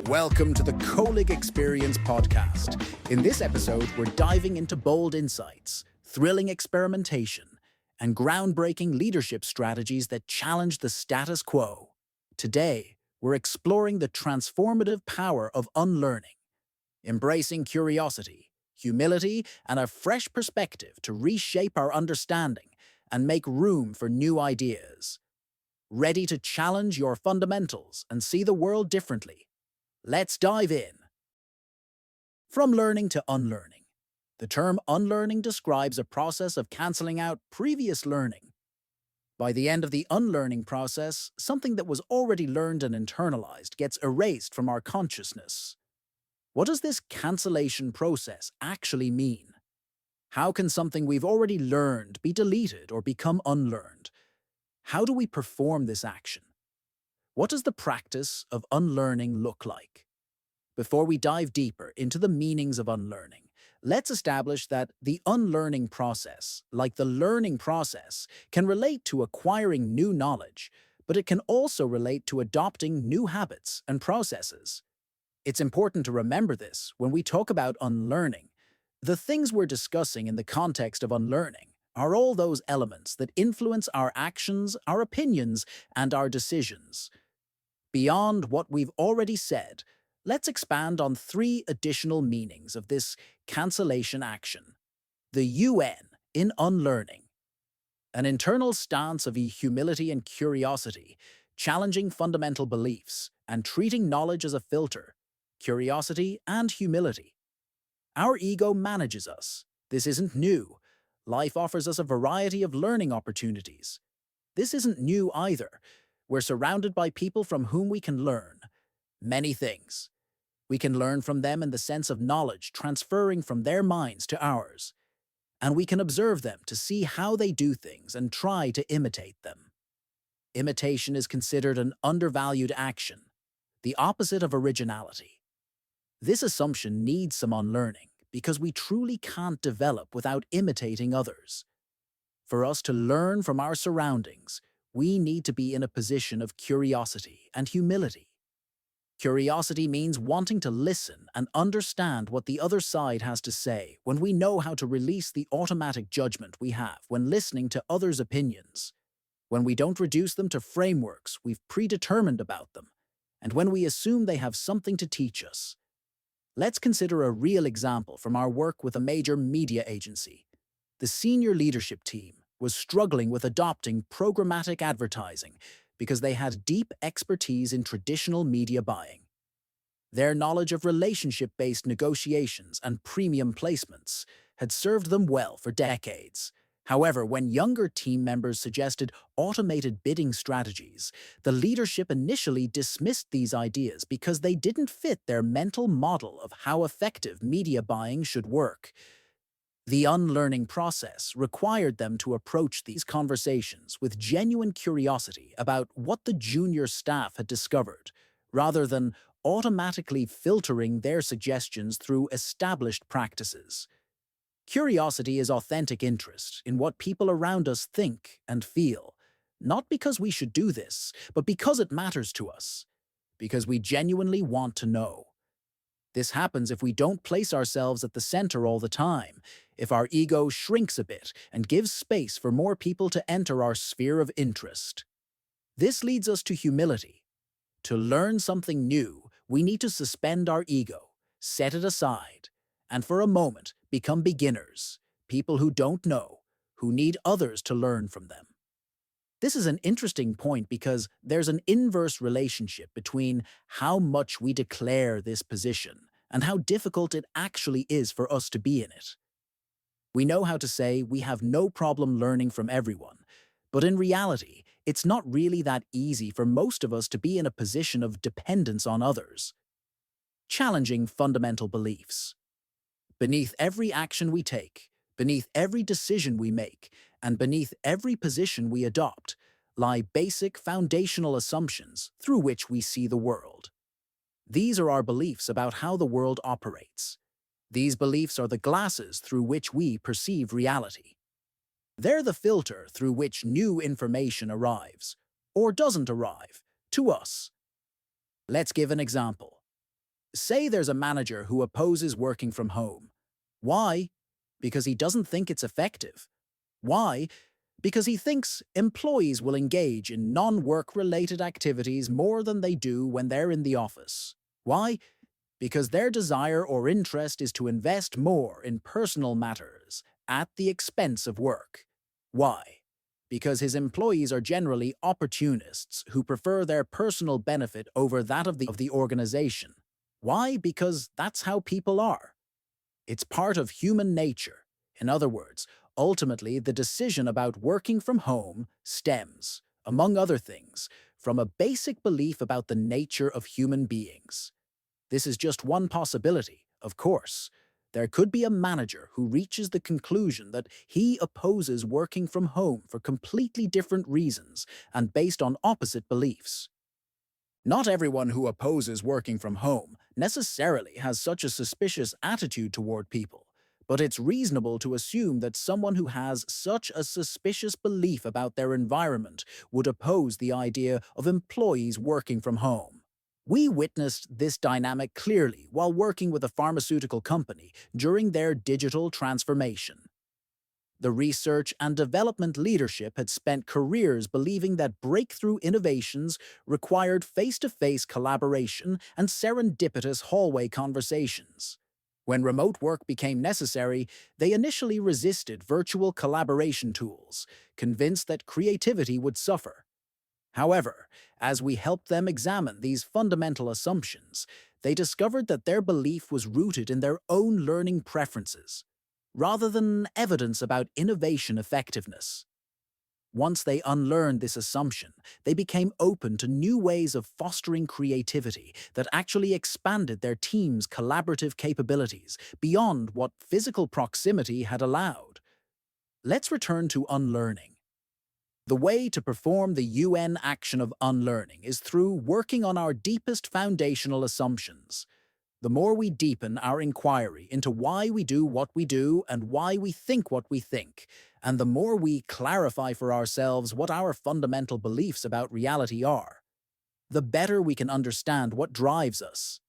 Welcome to the Colig Experience podcast. In this episode, we're diving into bold insights, thrilling experimentation, and groundbreaking leadership strategies that challenge the status quo. Today, we're exploring the transformative power of unlearning, embracing curiosity, humility, and a fresh perspective to reshape our understanding and make room for new ideas. Ready to challenge your fundamentals and see the world differently? Let's dive in. From learning to unlearning. The term unlearning describes a process of canceling out previous learning. By the end of the unlearning process, something that was already learned and internalized gets erased from our consciousness. What does this cancellation process actually mean? How can something we've already learned be deleted or become unlearned? How do we perform this action? What does the practice of unlearning look like? Before we dive deeper into the meanings of unlearning, let's establish that the unlearning process, like the learning process, can relate to acquiring new knowledge, but it can also relate to adopting new habits and processes. It's important to remember this when we talk about unlearning. The things we're discussing in the context of unlearning are all those elements that influence our actions, our opinions, and our decisions. Beyond what we've already said, let's expand on three additional meanings of this cancellation action. The UN in unlearning. An internal stance of humility and curiosity, challenging fundamental beliefs, and treating knowledge as a filter, curiosity and humility. Our ego manages us. This isn't new. Life offers us a variety of learning opportunities. This isn't new either. We're surrounded by people from whom we can learn many things. We can learn from them in the sense of knowledge transferring from their minds to ours. And we can observe them to see how they do things and try to imitate them. Imitation is considered an undervalued action, the opposite of originality. This assumption needs some unlearning because we truly can't develop without imitating others. For us to learn from our surroundings, we need to be in a position of curiosity and humility. Curiosity means wanting to listen and understand what the other side has to say when we know how to release the automatic judgment we have when listening to others' opinions, when we don't reduce them to frameworks we've predetermined about them, and when we assume they have something to teach us. Let's consider a real example from our work with a major media agency. The senior leadership team was struggling with adopting programmatic advertising because they had deep expertise in traditional media buying. Their knowledge of relationship-based negotiations and premium placements had served them well for decades. However, when younger team members suggested automated bidding strategies, the leadership initially dismissed these ideas because they didn't fit their mental model of how effective media buying should work. The unlearning process required them to approach these conversations with genuine curiosity about what the junior staff had discovered, rather than automatically filtering their suggestions through established practices. Curiosity is authentic interest in what people around us think and feel, not because we should do this, but because it matters to us, because we genuinely want to know. This happens if we don't place ourselves at the center all the time, if our ego shrinks a bit and gives space for more people to enter our sphere of interest. This leads us to humility. To learn something new, we need to suspend our ego, set it aside, and for a moment become beginners, people who don't know, who need others to learn from them. This is an interesting point because there's an inverse relationship between how much we declare this position and how difficult it actually is for us to be in it. We know how to say we have no problem learning from everyone, but in reality, it's not really that easy for most of us to be in a position of dependence on others. Challenging fundamental beliefs. Beneath every action we take, beneath every decision we make, and beneath every position we adopt, lie basic foundational assumptions through which we see the world. These are our beliefs about how the world operates. These beliefs are the glasses through which we perceive reality. They're the filter through which new information arrives, or doesn't arrive, to us. Let's give an example. Say there's a manager who opposes working from home. Why? Because he doesn't think it's effective. Why? Because he thinks employees will engage in non-work related activities more than they do when they're in the office. Why? Because their desire or interest is to invest more in personal matters at the expense of work. Why? Because his employees are generally opportunists who prefer their personal benefit over that of the organization. Why? Because that's how people are. It's part of human nature. In other words, ultimately, the decision about working from home stems, among other things, from a basic belief about the nature of human beings. This is just one possibility, of course. There could be a manager who reaches the conclusion that he opposes working from home for completely different reasons and based on opposite beliefs. Not everyone who opposes working from home necessarily has such a suspicious attitude toward people, but it's reasonable to assume that someone who has such a suspicious belief about their environment would oppose the idea of employees working from home. We witnessed this dynamic clearly while working with a pharmaceutical company during their digital transformation. The research and development leadership had spent careers believing that breakthrough innovations required face-to-face collaboration and serendipitous hallway conversations. When remote work became necessary, they initially resisted virtual collaboration tools, convinced that creativity would suffer. However, as we helped them examine these fundamental assumptions, they discovered that their belief was rooted in their own learning preferences, rather than evidence about innovation effectiveness. Once they unlearned this assumption, they became open to new ways of fostering creativity that actually expanded their team's collaborative capabilities beyond what physical proximity had allowed. Let's return to unlearning. The way to perform the UN action of unlearning is through working on our deepest foundational assumptions. The more we deepen our inquiry into why we do what we do and why we think what we think, and the more we clarify for ourselves what our fundamental beliefs about reality are, the better we can understand what drives us.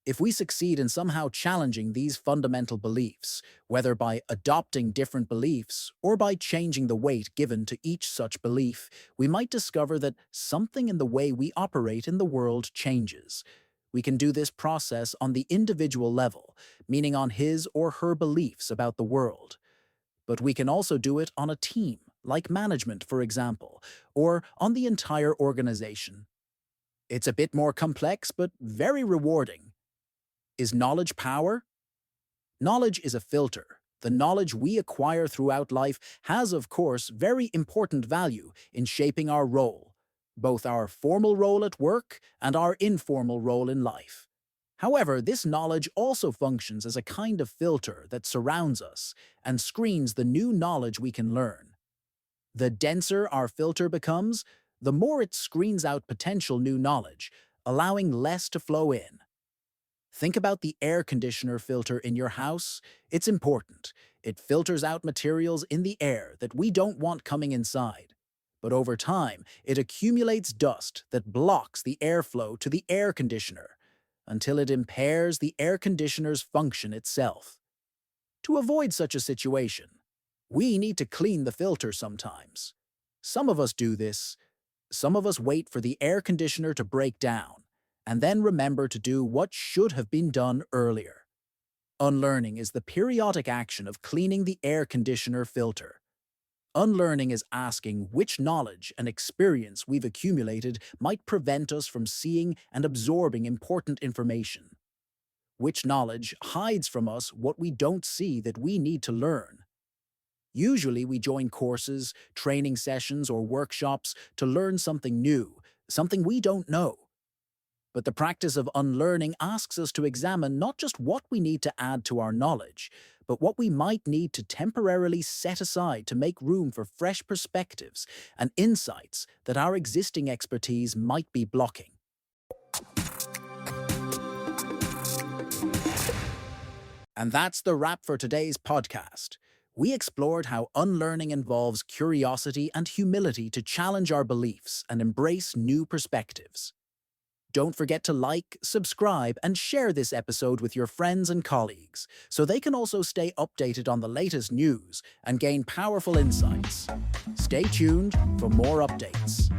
If we succeed in somehow challenging these fundamental beliefs, whether by adopting different beliefs or by changing the weight given to each such belief, we might discover that something in the way we operate in the world changes. We can do this process on the individual level, meaning on his or her beliefs about the world. But we can also do it on a team, like management, for example, or on the entire organization. It's a bit more complex, but very rewarding. Is knowledge power? Knowledge is a filter. The knowledge we acquire throughout life has, of course, very important value in shaping our role, both our formal role at work and our informal role in life. However, this knowledge also functions as a kind of filter that surrounds us and screens the new knowledge we can learn. The denser our filter becomes, the more it screens out potential new knowledge, allowing less to flow in. Think about the air conditioner filter in your house. It's important. It filters out materials in the air that we don't want coming inside. But over time, it accumulates dust that blocks the airflow to the air conditioner until it impairs the air conditioner's function itself. To avoid such a situation, we need to clean the filter sometimes. Some of us do this. Some of us wait for the air conditioner to break down and then remember to do what should have been done earlier. Unlearning is the periodic action of cleaning the air conditioner filter. Unlearning is asking which knowledge and experience we've accumulated might prevent us from seeing and absorbing important information. Which knowledge hides from us what we don't see that we need to learn. Usually we join courses, training sessions, or workshops to learn something new, something we don't know. But the practice of unlearning asks us to examine not just what we need to add to our knowledge, but what we might need to temporarily set aside to make room for fresh perspectives and insights that our existing expertise might be blocking. And that's the wrap for today's podcast. We explored how unlearning involves curiosity and humility to challenge our beliefs and embrace new perspectives. Don't forget to like, subscribe, and share this episode with your friends and colleagues so they can also stay updated on the latest news and gain powerful insights. Stay tuned for more updates.